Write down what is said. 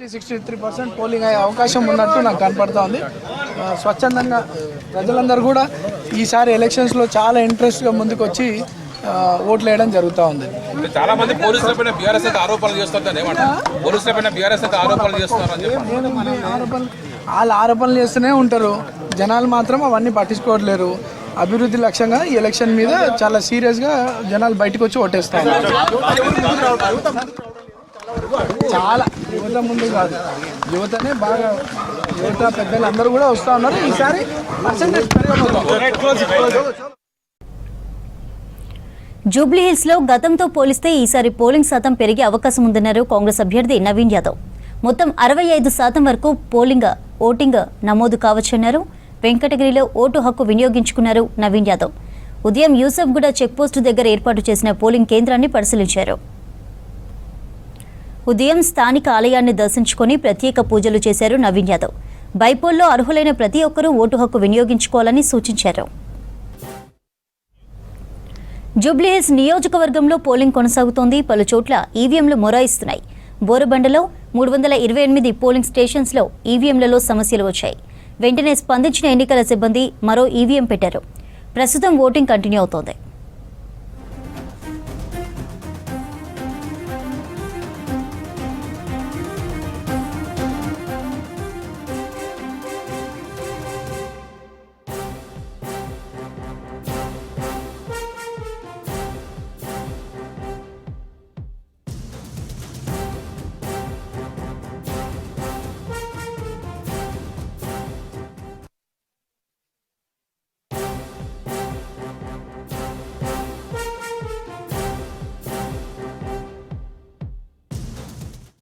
63% polling అయ్యే అవకాశం ఉన్నట్టు నాకు కనపడుతూ ఉంది. స్వచ్ఛందంగా ప్రజలందరూ కూడా ఈసారి ఎలక్షన్స్లో చాలా ఇంట్రెస్ట్గా ముందుకు వచ్చి ఓట్లు వేయడం జరుగుతూ ఉంది. చాలా మంది పోలీసులపైన బీఆర్ఎస్ అయితే ఆరోపణలు చేస్తుంటారు. పోలీసులపైన బీఆర్ఎస్ అయితే ఆరోపణలు చేస్తున్నారు. వాళ్ళు ఆరోపణలు చేస్తూనే ఉంటారు. జనాలు మాత్రం అవన్నీ పట్టించుకోవట్లేరు. అభివృద్ధి లక్ష్యంగా ఈ ఎలక్షన్ మీద చాలా సీరియస్గా జనాలు బయటకు వచ్చి ఓటేస్తారు. చాలా యువత ముందు కాదు, యువతనే బాగా యువత పెద్దలు అందరూ కూడా వస్తూ ఉన్నారు. ఈసారి జూబ్లీహిల్స్ లో గతంతో పోలిస్తే ఈసారి పోలింగ్ శాతం పెరిగే అవకాశం ఉందన్నారు కాంగ్రెస్ అభ్యర్థి నవీన్ యాదవ్. మొత్తం 65% వరకు ఓటింగ్ నమోదు కావచ్చన్నారు. వెంకటగిరిలో ఓటు హక్కు వినియోగించుకున్నారు నవీన్ యాదవ్. ఉదయం యూసఫ్గూడ చెక్పోస్టు దగ్గర ఏర్పాటు చేసిన పోలింగ్ కేంద్రాన్ని పరిశీలించారు. ఉదయం స్థానిక ఆలయాన్ని దర్శించుకుని ప్రత్యేక పూజలు చేశారు నవీన్ యాదవ్. బైపోల్లో అర్హులైన ప్రతి ఒక్కరూ ఓటు హక్కు వినియోగించుకోవాలని సూచించారు. జూబ్లీహిల్స్ నియోజకవర్గంలో పోలింగ్ కొనసాగుతోంది. పలు చోట్ల ఈవీఎంలు మొరాయిస్తున్నాయి. బోరబండలో 328 పోలింగ్ స్టేషన్స్లో ఈవీఎంలలో సమస్యలు వచ్చాయి. వెంటనే స్పందించిన ఎన్నికల సిబ్బంది మరో ఈవీఎం పెట్టారు. ప్రస్తుతం ఓటింగ్ కంటిన్యూ అవుతోంది.